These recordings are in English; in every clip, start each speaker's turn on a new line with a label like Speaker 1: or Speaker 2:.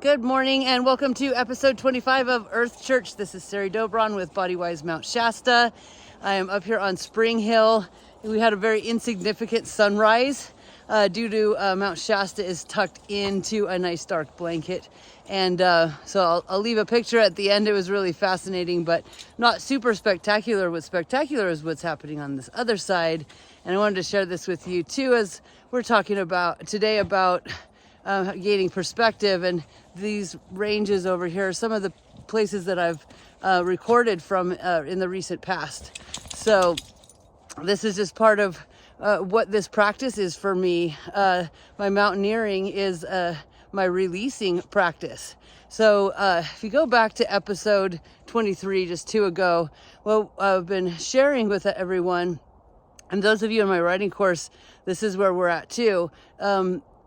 Speaker 1: Good morning and welcome to episode 25 of Earth Church. This is Sari Dobron with Bodywise Mount Shasta. I am up here on Spring Hill. We had a very insignificant sunrise due to Mount Shasta is tucked into a nice dark blanket. And so I'll leave a picture at the end. It was really fascinating, but not super spectacular. What's spectacular is what's happening on this other side. And I wanted to share this with you too, as we're talking about today about gaining perspective. And these ranges over here are some of the places that I've recorded from in the recent past. So this is just part of what this practice is for me. My mountaineering is my releasing practice. So if you go back to episode 23, just two ago, well, I've been sharing with everyone, and those of you in my writing course, this is where we're at too.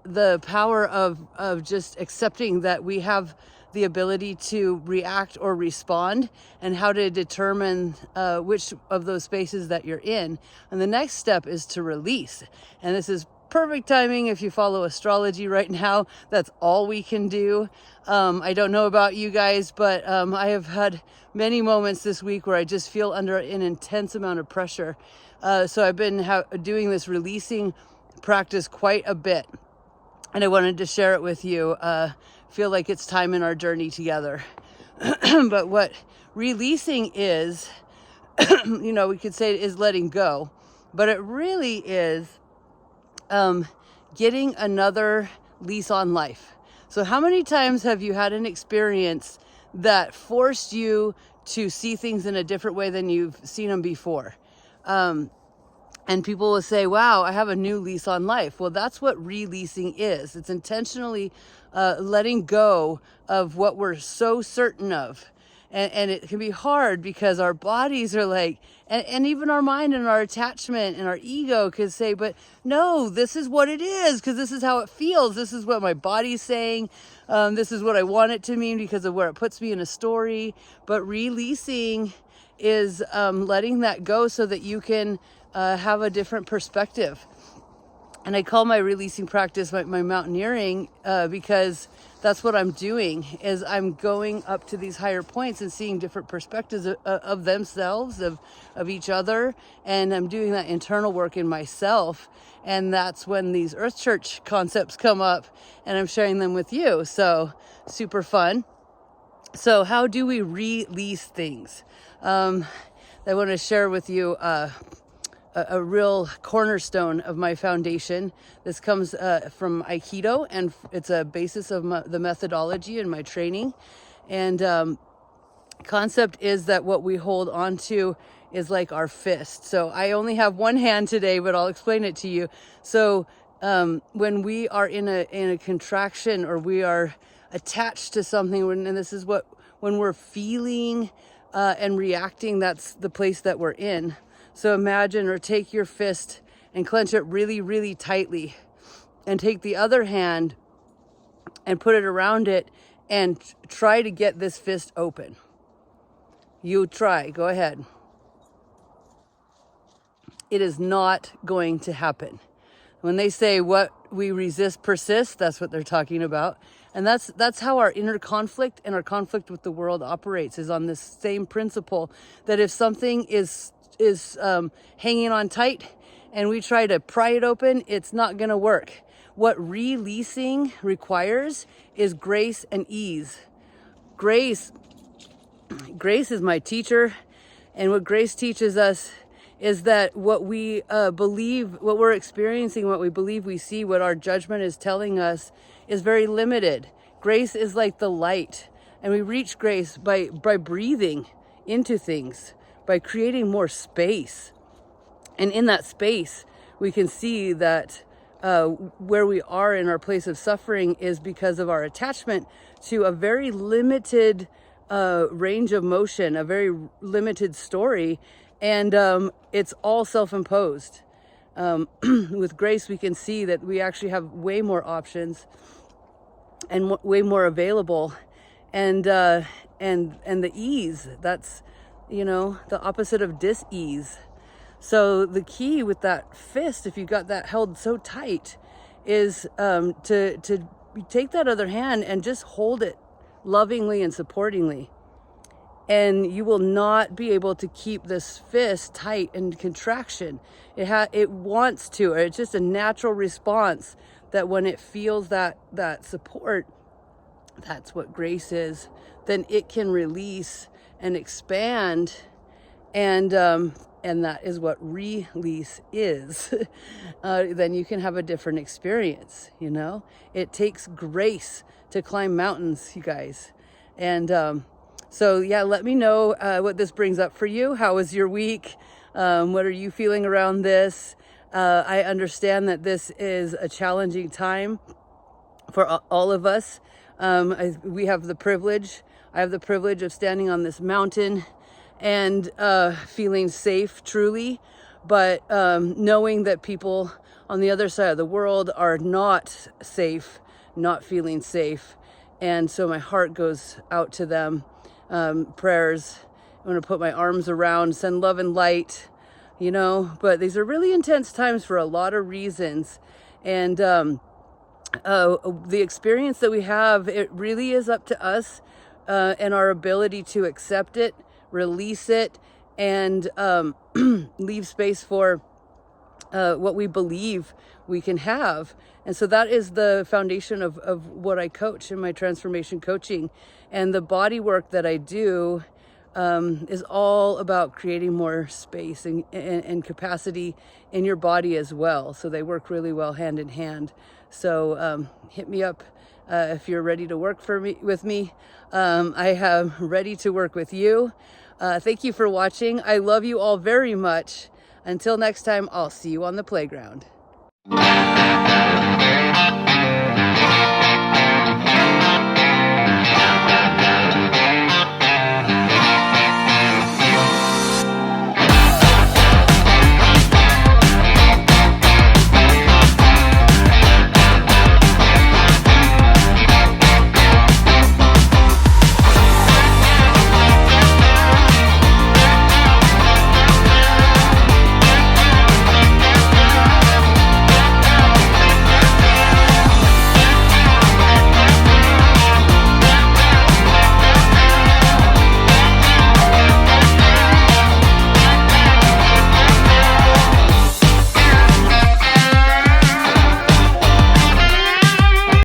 Speaker 1: The power of just accepting that we have the ability to react or respond, and how to determine which of those spaces that you're in. And the next step is to release. And this is perfect timing if you follow astrology right now. That's all we can do. I don't know about you guys, but I have had many moments this week where I just feel under an intense amount of pressure. So I've been doing this releasing practice quite a bit. And I wanted to share it with you. Feel like it's time in our journey together. But what releasing is, we could say it is letting go, but it really is getting another lease on life. So how many times have you had an experience that forced you to see things in a different way than you've seen them before? And people will say, wow, I have a new lease on life. Well, that's what releasing is. It's intentionally letting go of what we're so certain of. And it can be hard because our bodies are like, and even our mind and our attachment and our ego could say, but no, this is what it is, because this is how it feels. This is what my body's saying. This is what I want it to mean because of where it puts me in a story. But releasing is letting that go so that you can have a different perspective. And I call my releasing practice my mountaineering because that's what I'm doing, is I'm going up to these higher points and seeing different perspectives of themselves, of each other. And I'm doing that internal work in myself. And that's when these Earth Church concepts come up, and I'm sharing them with you. So super fun. So how do we release things? I want to share with you a real cornerstone of my foundation. This comes from Aikido, and it's a basis of the methodology in my training. And concept is that what we hold on to is like our fist. So I only have one hand today, but I'll explain it to you. So when we are in a contraction, or we are attached to something, and this is when we're feeling and reacting, that's the place that we're in. So imagine, or take your fist and clench it really, really tightly, and take the other hand and put it around it and try to get this fist open. You try, go ahead. It is not going to happen. When they say what we resist persists, that's what they're talking about. And that's how our inner conflict and our conflict with the world operates, is on this same principle, that if something is hanging on tight and we try to pry it open, it's not going to work. What releasing requires is grace and ease. Grace is my teacher, and what grace teaches us is that what we believe, what we're experiencing, what we believe we see, what our judgment is telling us, is very limited. Grace is like the light, and we reach grace by breathing into things, by creating more space. And in that space, we can see that where we are in our place of suffering is because of our attachment to a very limited range of motion, a very limited story, and it's all self-imposed. With grace, we can see that we actually have way more options and way more available, and the ease, that's the opposite of dis-ease. So the key with that fist, if you got that held so tight, is to you take that other hand and just hold it lovingly and supportingly. And you will not be able to keep this fist tight in contraction. It wants to, or it's just a natural response that when it feels that support, that's what grace is, then it can release and expand, and that is what release is. Then you can have a different experience, you know? It takes grace to climb mountains, you guys. And so yeah, let me know what this brings up for you. How was your week? What are you feeling around this? I understand that this is a challenging time for all of us. We have the privilege. I have the privilege of standing on this mountain and feeling safe, truly, but knowing that people on the other side of the world are not safe, not feeling safe. And so my heart goes out to them. Prayers. I'm going to put my arms around, send love and light, you know, but these are really intense times for a lot of reasons. And the experience that we have, it really is up to us and our ability to accept it, release it, and leave space for what we believe we can have. And so that is the foundation of what I coach in my transformation coaching. And the body work that I do is all about creating more space and capacity in your body as well. So they work really well hand in hand. So hit me up if you're ready to work with me. I am ready to work with you. Thank you for watching. I love you all very much. Until next time, I'll see you on the playground.